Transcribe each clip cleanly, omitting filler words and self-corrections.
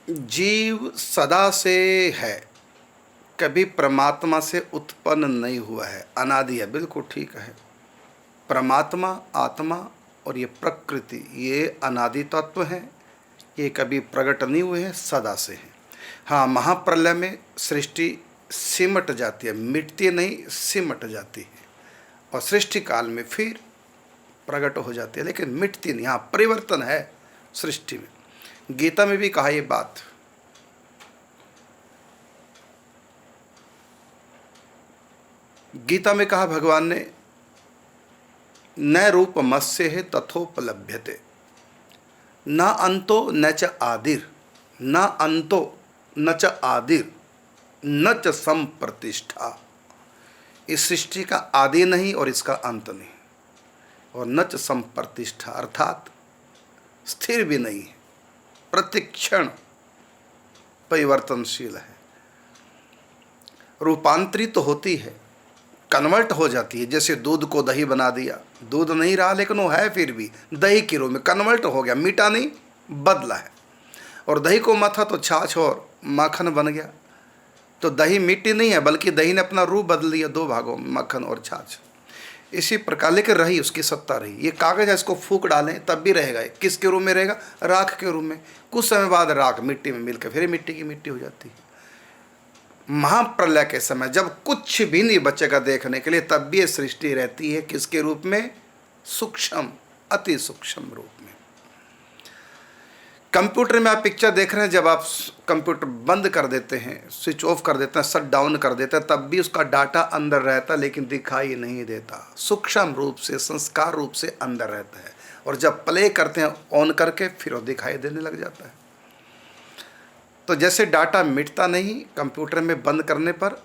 जीव सदा से है, कभी परमात्मा से उत्पन्न नहीं हुआ है, अनादि है। बिल्कुल ठीक है। परमात्मा, आत्मा और ये प्रकृति, ये अनादि तत्व हैं। ये कभी प्रकट नहीं हुए हैं, सदा से हैं। हाँ, महाप्रलय में सृष्टि सिमट जाती है, मिटती नहीं, सिमट जाती है, और सृष्टि काल में फिर प्रकट हो जाती है, लेकिन मिटती नहीं। हाँ, परिवर्तन है सृष्टि में। गीता में भी कहा ये बात। गीता में कहा भगवान ने, न रूपमस्य है तथोपलभ्यते, न अंतो न च आदिर, न अंतो न च आदिर, न च संप्रतिष्ठा। इस सृष्टि का आदि नहीं और इसका अंत नहीं, और न च संप्रतिष्ठा, अर्थात स्थिर भी नहीं है, प्रतिक्षण परिवर्तनशील है, रूपांतरित तो होती है, कन्वर्ट हो जाती है। जैसे दूध को दही बना दिया, दूध नहीं रहा लेकिन वो है फिर भी दही के रूप में, कन्वर्ट हो गया, मीठा नहीं, बदला है। और दही को मथा तो छाछ और माखन बन गया। तो दही मीठी नहीं है, बल्कि दही ने अपना रूप बदल दिया, दो भागों में, मक्खन और छाछ। इसी प्रकार लेकर रही उसकी सत्ता रही। ये कागज है, इसको फूंक डालें तब भी रहेगा। किसके रूप में रहेगा? राख के रूप में। कुछ समय बाद राख मिट्टी में मिलकर फिर मिट्टी की मिट्टी हो जाती है। महाप्रलय के समय जब कुछ भी नहीं बचेगा देखने के लिए, तब भी ये सृष्टि रहती है। किसके रूप में? सूक्ष्म, अति सूक्ष्म रूप में। कंप्यूटर में आप पिक्चर देख रहे हैं, जब आप कंप्यूटर बंद कर देते हैं, स्विच ऑफ कर देते हैं, शट डाउन कर देते हैं, तब भी उसका डाटा अंदर रहता है, लेकिन दिखाई नहीं देता। सूक्ष्म रूप से, संस्कार रूप से अंदर रहता है। और जब प्ले करते हैं ऑन करके, फिर वो दिखाई देने लग जाता है। तो जैसे डाटा मिटता नहीं, कंप्यूटर में बंद करने पर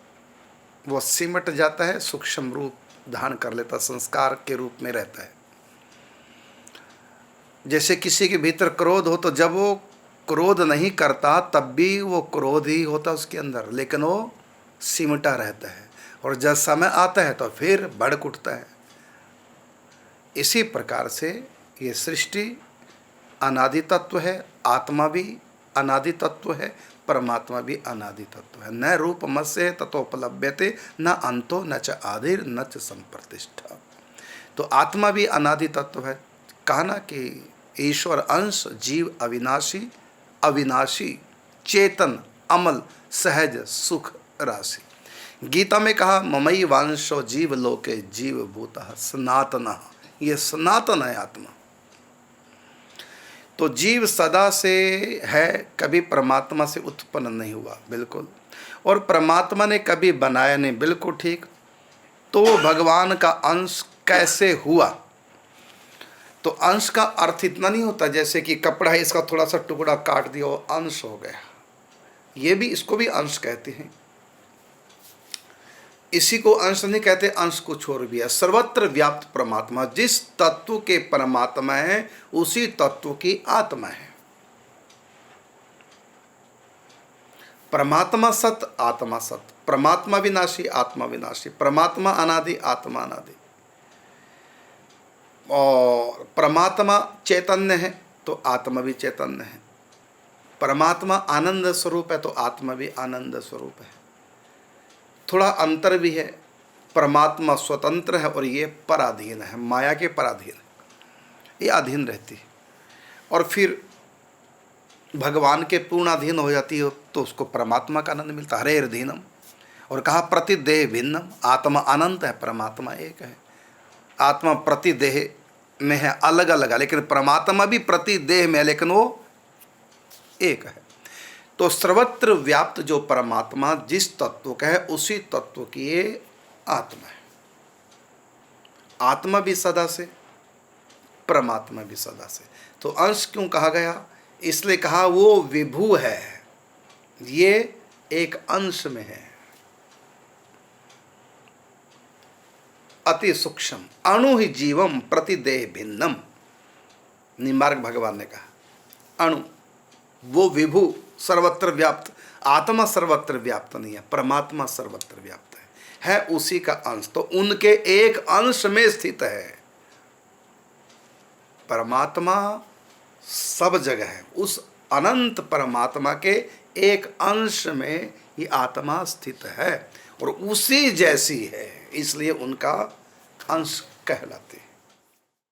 वो सिमट जाता है, सूक्ष्म रूप धारण कर लेता, संस्कार के रूप में रहता है। जैसे किसी के भीतर क्रोध हो, तो जब वो क्रोध नहीं करता तब भी वो क्रोध ही होता उसके अंदर, लेकिन वो सिमटा रहता है। और जब समय आता है तो फिर भड़क उठता है। इसी प्रकार से ये सृष्टि अनादि तत्व है, आत्मा भी अनादि तत्व है, परमात्मा भी अनादि तत्व है। न रूपमस्य ततोपलभ्यते, न अंतो न च आदिर न च संप्रतिष्ठा। तो आत्मा भी अनादि तत्व है। कहा ना कि ईश्वर अंश, जीव अविनाशी, अविनाशी चेतन, अमल, सहज, सुख राशि। गीता में कहा, ममई वांशो जीव लोके जीव भूतः सनातन। ये सनातन है आत्मा। तो जीव सदा से है, कभी परमात्मा से उत्पन्न नहीं हुआ, बिल्कुल। और परमात्मा ने कभी बनाया नहीं, बिल्कुल ठीक। तो भगवान का अंश कैसे हुआ? तो अंश का अर्थ इतना नहीं होता जैसे कि कपड़ा है, इसका थोड़ा सा टुकड़ा काट दिया वो अंश हो गया। ये भी, इसको भी अंश कहते हैं। इसी को अंश नहीं कहते, अंश को छोड़ भी है। सर्वत्र व्याप्त परमात्मा, जिस तत्व के परमात्मा है उसी तत्व की आत्मा है। परमात्मा सत, आत्मा सत। परमात्मा विनाशी, आत्मा विनाशी। परमात्मा अनादि, आत्मा अनादि। और परमात्मा चैतन्य है तो आत्मा भी चैतन्य है। परमात्मा आनंद स्वरूप है तो आत्मा भी आनंद स्वरूप है। थोड़ा अंतर भी है। परमात्मा स्वतंत्र है और ये पराधीन है, माया के पराधीन, ये अधीन रहती है। और फिर भगवान के पूर्ण अधीन हो जाती है तो उसको परमात्मा का आनंद मिलता है। हरे अधीनम। और कहा प्रतिदेह भिन्नम। आत्मा अनंत है, परमात्मा एक है। आत्मा प्रतिदेह में है, अलग अलग है, लेकिन परमात्मा भी प्रतिदेह में है, लेकिन वो एक है। तो सर्वत्र व्याप्त जो परमात्मा जिस तत्व का है उसी तत्व की ये आत्मा है। आत्मा भी सदा से, परमात्मा भी सदा से। तो अंश क्यों कहा गया? इसलिए कहा वो विभु है, ये एक अंश में है, अति सूक्ष्म। अणु ही जीवम प्रतिदेह भिन्नम। निम्बार्क भगवान ने कहा अणु, वो विभु सर्वत्र व्याप्त। आत्मा सर्वत्र व्याप्त नहीं है, परमात्मा सर्वत्र व्याप्त है उसी का अंश। तो उनके एक अंश में स्थित है। परमात्मा सब जगह है, उस अनंत परमात्मा के एक अंश में ये आत्मा स्थित है और उसी जैसी है, इसलिए उनका अंश कहलाते हैं।